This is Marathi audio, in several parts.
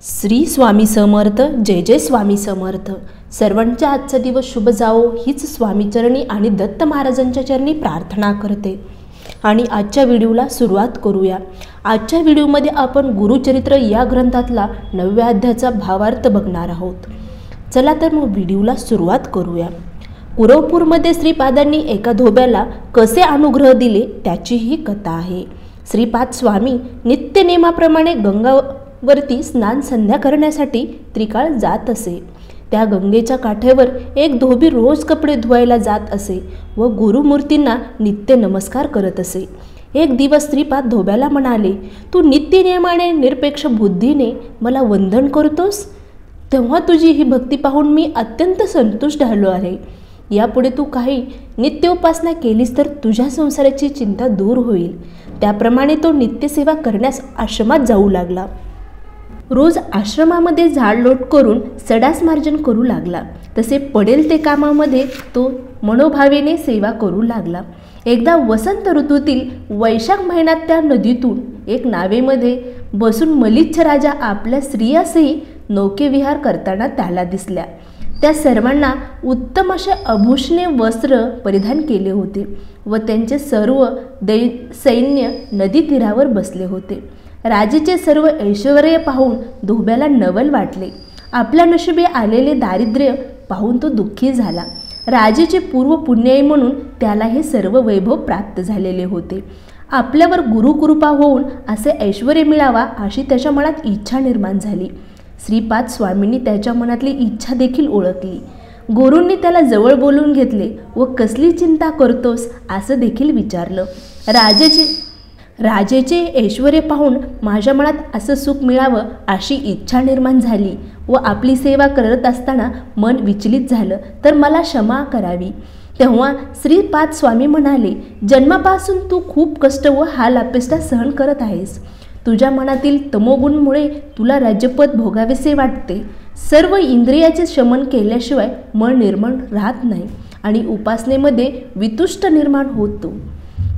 श्री स्वामी समर्थ. जय जय स्वामी समर्थ. सर्वांच्या आजचा दिवस शुभ जावो हीच स्वामीचरणी आणि दत्त महाराजांच्या चरणी प्रार्थना करते. आणि आजच्या व्हिडिओला सुरुवात करूया. आजच्या व्हिडिओमध्ये आपण गुरुचरित्र या ग्रंथातला 9व्या अध्यायाचा भावार्थ बघणार आहोत. चला तर मग व्हिडिओला सुरुवात करूया. कुरवपूरमध्ये श्रीपादांनी एका धोब्याला कसे अनुग्रह दिले त्याची ही कथा आहे. श्रीपाद स्वामी नित्यनेमाप्रमाणे गंगावरती स्नान संध्या करण्यासाठी त्रिकाळ जात असे. त्या गंगेच्या काठेवर एक धोबी रोज कपडे धुवायला जात असे व गुरुमूर्तींना नित्य नमस्कार करत असे. एक दिवस श्रीपाद धोब्याला म्हणाले, तू नित्यनियमाने निरपेक्ष बुद्धीने मला वंदन करतोस, तेव्हा तुझी ही भक्ती पाहून मी अत्यंत संतुष्ट झालो आहे. यापुढे तू काही नित्योपासना केलीस तर तुझ्या संसाराची चिंता दूर होईल. त्याप्रमाणे तो नित्यसेवा करण्यास आश्रमात जाऊ लागला. रोज आश्रमामध्ये झाडलोट करून सडास मार्जन करू लागला. तसे पडेल ते कामामध्ये तो मनोभावेने सेवा करू लागला. एकदा वसंत ऋतूतील वैशाख महिन्यात त्या नदीतून एक नावेमध्ये बसून मलिच्छ राजा आपल्या स्त्रियासही नौकेविहार करताना त्याला दिसल्या. त्या सर्वांना उत्तम असे आभूषणे वस्त्र परिधान केले होते व त्यांचे सर्व सैन्य नदी तीरावर बसले होते. राजेचे सर्व ऐश्वर्य पाहून धोब्याला नवल वाटले. आपल्या नशिबी आलेले दारिद्र्य पाहून तो दुःखी झाला. राजेचे पूर्व पुण्याई म्हणून त्याला हे सर्व वैभव प्राप्त झालेले होते. आपल्यावर गुरुकृपा होऊन असे ऐश्वर्य मिळावा अशी त्याच्या मनात इच्छा निर्माण झाली. श्रीपाद स्वामींनी त्याच्या मनातली इच्छा देखील ओळखली. गुरूंनी त्याला जवळ बोलून घेतले व कसली चिंता करतोस असं देखील विचारलं. राजेचे ऐश्वर्य पाहून माझ्या मनात असं सुख मिळावं अशी इच्छा निर्माण झाली व आपली सेवा करत असताना मन विचलित झालं तर मला क्षमा करावी. तेव्हा श्रीपाद स्वामी म्हणाले, जन्मापासून तू खूप कष्ट व हाल अपेष्टा सहन करत आहेस. तुझ्या मनातील तमोगुणमुळे तुला राज्यपद भोगावेसे वाटते. सर्व इंद्रियाचे शमन केल्याशिवाय मन निर्मळ राहत नाही आणि उपासनेमध्ये वितुष्ट निर्माण होतो.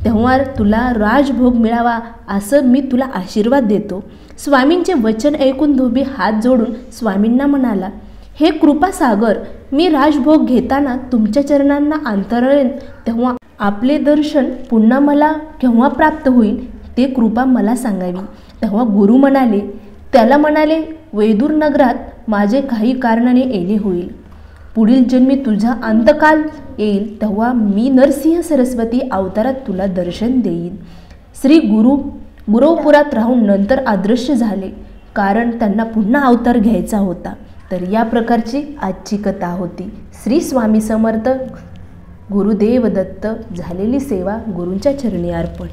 तेव्हा तुला राजभोग मिळावा असं मी तुला आशीर्वाद देतो. स्वामींचे वचन ऐकून धोबी हात जोडून स्वामींना म्हणाला, हे कृपासागर, मी राजभोग घेताना तुमच्या चरणांना अंतरेन तेव्हा आपले दर्शन पुन्हा मला केव्हा प्राप्त होईल ते कृपा मला सांगावी. तेव्हा गुरु म्हणाले, वैदूर नगरात माझे काही कारणाने येणे होईल. पुढील जन्मी तुझा अंतकाल येईल तेव्हा मी नरसिंह सरस्वती अवतारात तुला दर्शन देईन. श्री गुरवपुरात राहून नंतर अदृश्य झाले, कारण त्यांना पुन्हा अवतार घ्यायचा होता. तर या प्रकारची आजची कथा होती. श्री स्वामी समर्थ. गुरुदेव दत्त. झालेली सेवा गुरूंच्या चरणी अर्पण.